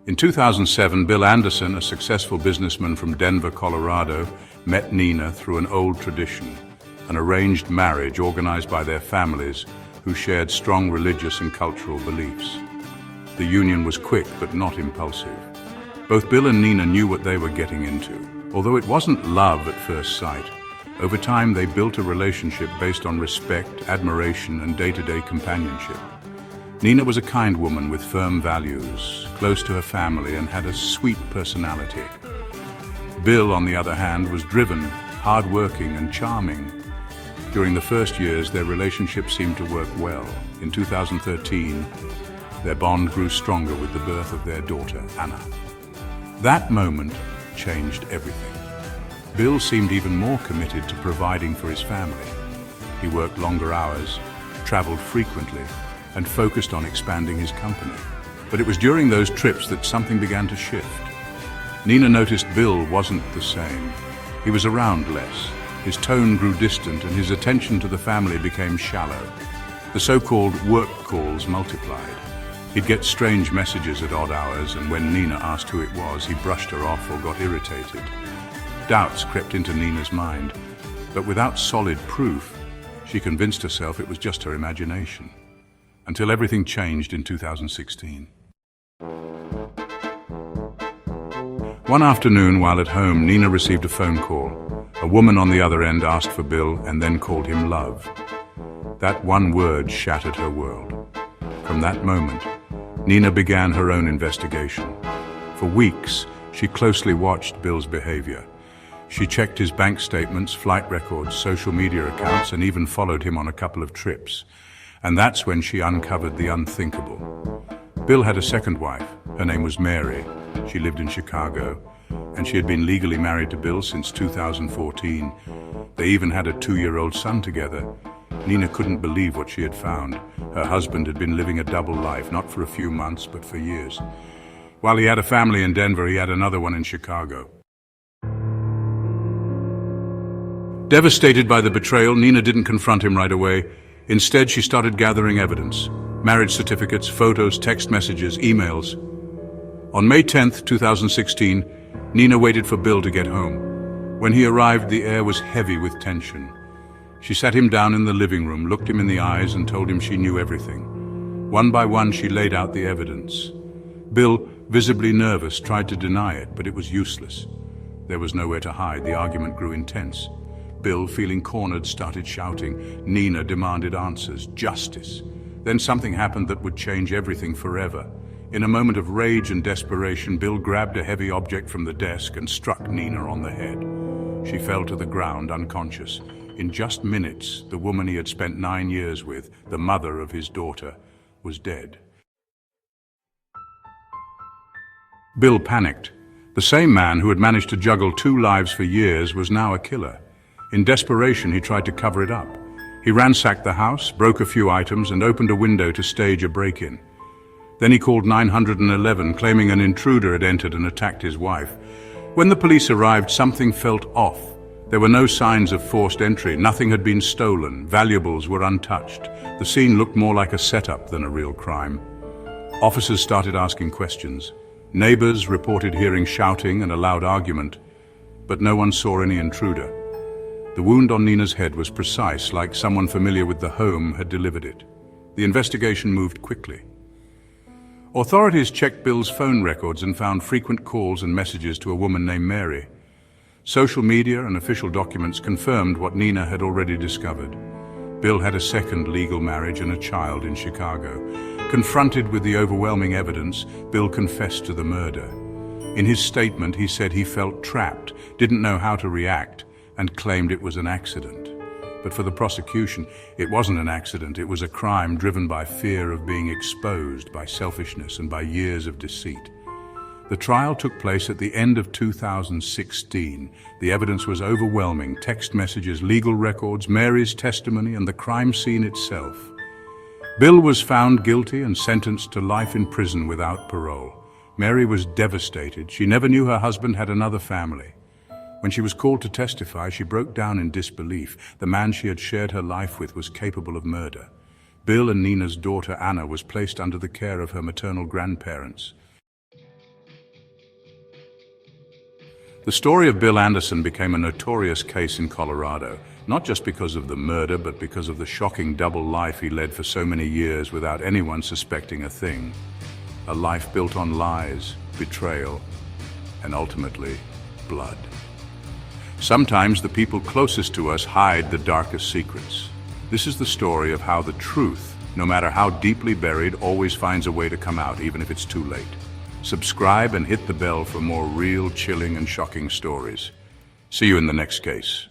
In 2007, Bill Anderson, a successful businessman from Denver, Colorado, met Nenah through an old tradition, an arranged marriage organized by their families who shared strong religious and cultural beliefs. The union was quick but not impulsive. Both Bill and Nenah knew what they were getting into. Although it wasn't love at first sight, over time they built a relationship based on respect, admiration, and day-to-day companionship. Nenah was a kind woman with firm values, close to her family, and had a sweet personality. Bill, on the other hand, was driven, hard-working, and charming. During the first years, their relationship seemed to work well. In 2013, their bond grew stronger with the birth of their daughter, Anna. That moment changed everything. Bill seemed even more committed to providing for his family. He worked longer hours, traveled frequently, and focused on expanding his company. But it was during those trips that something began to shift. Nenah noticed Bill wasn't the same. He was around less. His tone grew distant and his attention to the family became shallow. The so-called work calls multiplied. He'd get strange messages at odd hours, and when Nenah asked who it was, he brushed her off or got irritated. Doubts crept into Nenah's mind, but without solid proof, she convinced herself it was just her imagination. Until everything changed in 2016. One afternoon, while at home, Nenah received a phone call. A woman on the other end asked for Bill and then called him love. That one word shattered her world. From that moment, Nenah began her own investigation. For weeks, she closely watched Bill's behavior. She checked his bank statements, flight records, social media accounts, and even followed him on a couple of trips. And that's when she uncovered the unthinkable. Bill had a second wife. Her name was Mary. She lived in Chicago, and she had been legally married to Bill since 2014. They even had a 2-year-old son together. Nenah couldn't believe what she had found. Her husband had been living a double life, not for a few months, but for years. While he had a family in Denver, he had another one in Chicago. Devastated by the betrayal, Nenah didn't confront him right away. Instead, she started gathering evidence: marriage certificates, photos, text messages, emails. On May 10th, 2016, Nenah waited for Bill to get home. When he arrived, the air was heavy with tension. She sat him down in the living room, looked him in the eyes, and told him she knew everything. One by one, she laid out the evidence. Bill, visibly nervous, tried to deny it, but it was useless. There was nowhere to hide. The argument grew intense. Bill, feeling cornered, started shouting. Nenah demanded answers, justice. Then something happened that would change everything forever. In a moment of rage and desperation, Bill grabbed a heavy object from the desk and struck Nenah on the head. She fell to the ground, unconscious. In just minutes, the woman he had spent 9 years with, the mother of his daughter, was dead. Bill panicked. The same man who had managed to juggle 2 lives for years was now a killer. In desperation, he tried to cover it up. He ransacked the house, broke a few items, and opened a window to stage a break-in. Then he called 911, claiming an intruder had entered and attacked his wife. When the police arrived, something felt off. There were no signs of forced entry. Nothing had been stolen. Valuables were untouched. The scene looked more like a setup than a real crime. Officers started asking questions. Neighbors reported hearing shouting and a loud argument, but no one saw any intruder. The wound on Nenah's head was precise, like someone familiar with the home had delivered it. The investigation moved quickly. Authorities checked Bill's phone records and found frequent calls and messages to a woman named Mary. Social media and official documents confirmed what Nenah had already discovered. Bill had a second legal marriage and a child in Chicago. Confronted with the overwhelming evidence, Bill confessed to the murder. In his statement, he said he felt trapped, didn't know how to react, and claimed it was an accident. But for the prosecution, it wasn't an accident. It was a crime driven by fear of being exposed, by selfishness, and by years of deceit. The trial took place at the end of 2016. The evidence was overwhelming: text messages, legal records, Mary's testimony, and the crime scene itself. Bill was found guilty and sentenced to life in prison without parole. Mary was devastated. She never knew her husband had another family. When she was called to testify, she broke down in disbelief. The man she had shared her life with was capable of murder. Bill and Nenah's daughter Anna was placed under the care of her maternal grandparents. The story of Bill Anderson became a notorious case in Colorado, not just because of the murder, but because of the shocking double life he led for so many years without anyone suspecting a thing. A life built on lies, betrayal, and ultimately, blood. Sometimes the people closest to us hide the darkest secrets. This is the story of how the truth, no matter how deeply buried, always finds a way to come out, even if it's too late. Subscribe and hit the bell for more real, chilling, and shocking stories. See you in the next case.